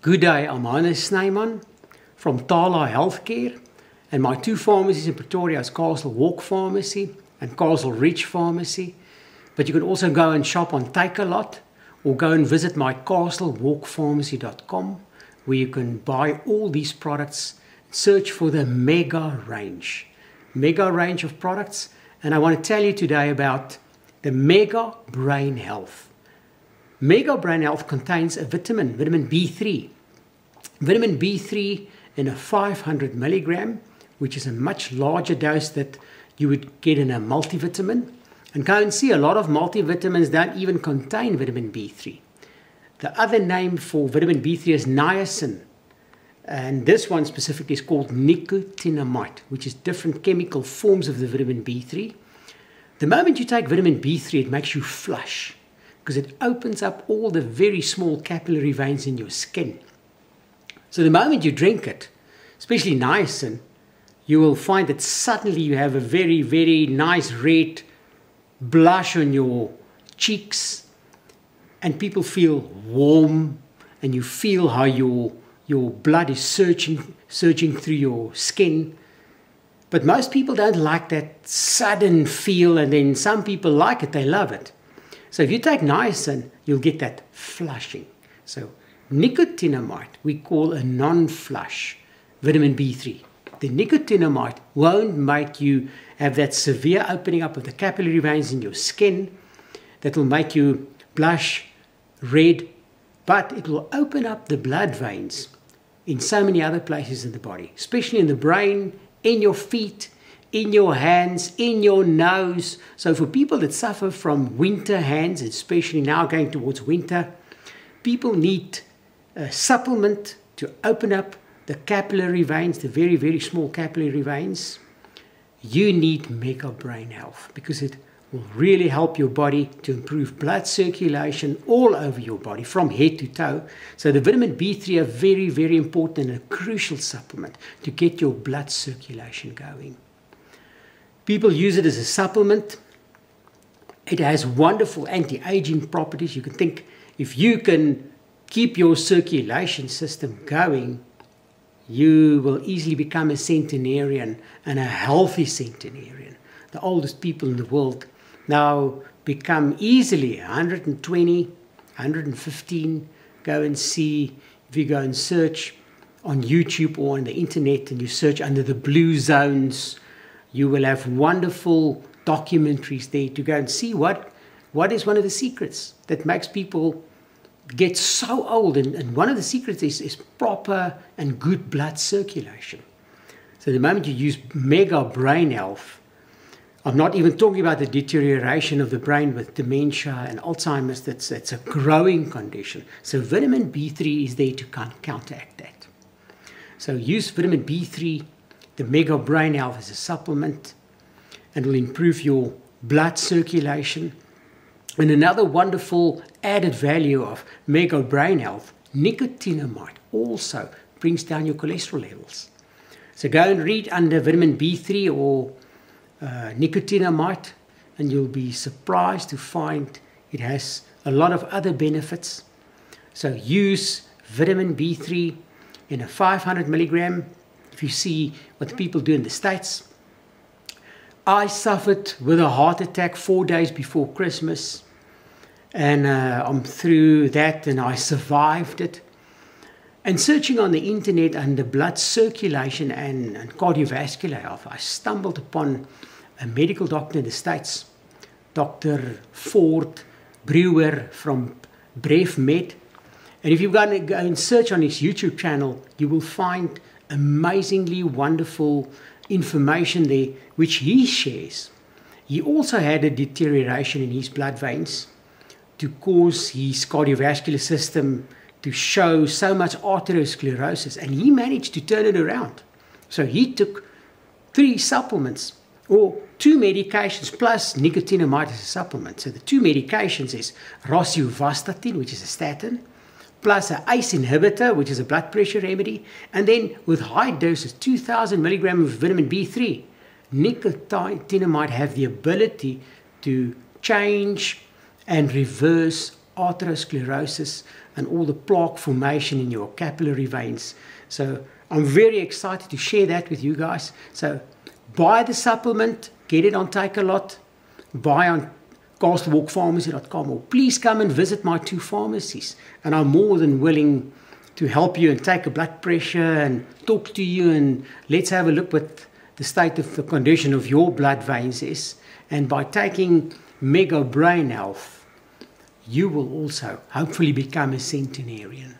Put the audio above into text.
Good day, I'm Hannes Snyman from Tala Healthcare, and my two pharmacies in Pretoria is Castle Walk Pharmacy and Castle Ridge Pharmacy. But you can also go and shop on Takealot or go and visit my castlewalkpharmacy.com, where you can buy all these products. Search for the mega range of products. And I want to tell you today about the Mega Brain Health. Mega Brain Health contains a vitamin B3. Vitamin B3 in a 500 milligram, which is a much larger dose that you would get in a multivitamin. And go and see, a lot of multivitamins don't even contain vitamin B3. The other name for vitamin B3 is niacin. And this one specifically is called nicotinamide, which is different chemical forms of the vitamin B3. The moment you take vitamin B3, it makes you flush, because it opens up all the very small capillary veins in your skin. So the moment you drink it, especially niacin, you will find that suddenly you have a very, very nice red blush on your cheeks, and people feel warm, and you feel how your blood is surging through your skin. But most people don't like that sudden feel, and then some people like it, they love it. So if you take niacin, you'll get that flushing. So nicotinamide, we call a non-flush vitamin B3. The nicotinamide won't make you have that severe opening up of the capillary veins in your skin that will make you blush red, but it will open up the blood veins in so many other places in the body, especially in the brain, in your feet, in your hands, in your nose. So for people that suffer from winter hands, especially now going towards winter, people need a supplement to open up the capillary veins, the very, very small capillary veins. You need Mega Brain Health, because it will really help your body to improve blood circulation all over your body from head to toe. So the vitamin B3 are very, very important and a crucial supplement to get your blood circulation going. People use it as a supplement. It has wonderful anti-aging properties. You can think, if you can keep your circulation system going, you will easily become a centenarian, and a healthy centenarian. The oldest people in the world now become easily 120, 115. Go and see, if you go and search on YouTube or on the internet and you search under the blue zones, you will have wonderful documentaries there to go and see what is one of the secrets that makes people get so old. And one of the secrets is proper and good blood circulation. So the moment you use Mega Brain Health, I'm not even talking about the deterioration of the brain with dementia and Alzheimer's. That's a growing condition. So vitamin B3 is there to counteract that. So use vitamin B3, the Mega Brain Health, as a supplement, and will improve your blood circulation. And another wonderful added value of Mega Brain Health, nicotinamide, also brings down your cholesterol levels. So go and read under vitamin B3 or nicotinamide, and you'll be surprised to find it has a lot of other benefits. So use vitamin B3 in a 500 milligram. If you see what people do in the States. I suffered with a heart attack 4 days before Christmas, and I'm through that, and I survived it. And searching on the internet under blood circulation and cardiovascular health, I stumbled upon a medical doctor in the States, Dr. Ford Brewer from BrevMed. And if you're going to go and search on his YouTube channel, you will find amazingly wonderful information there, which he shares. He also had a deterioration in his blood veins to cause his cardiovascular system to show so much arteriosclerosis, and he managed to turn it around. So he took 3 supplements, or 2 medications plus nicotinamide as a supplement. So the 2 medications is rosuvastatin, which is a statin, plus an ACE inhibitor, which is a blood pressure remedy, and then with high doses, 2,000 milligrams of vitamin B3. Nicotinamide have the ability to change and reverse atherosclerosis and all the plaque formation in your capillary veins. So I'm very excited to share that with you guys. So buy the supplement, get it on Take-A-Lot, buy on castlewalkpharmacy.com, or please come and visit my 2 pharmacies, and I'm more than willing to help you and take a blood pressure and talk to you, and let's have a look what the state of the condition of your blood veins is. And by taking Mega Brain Health, you will also hopefully become a centenarian.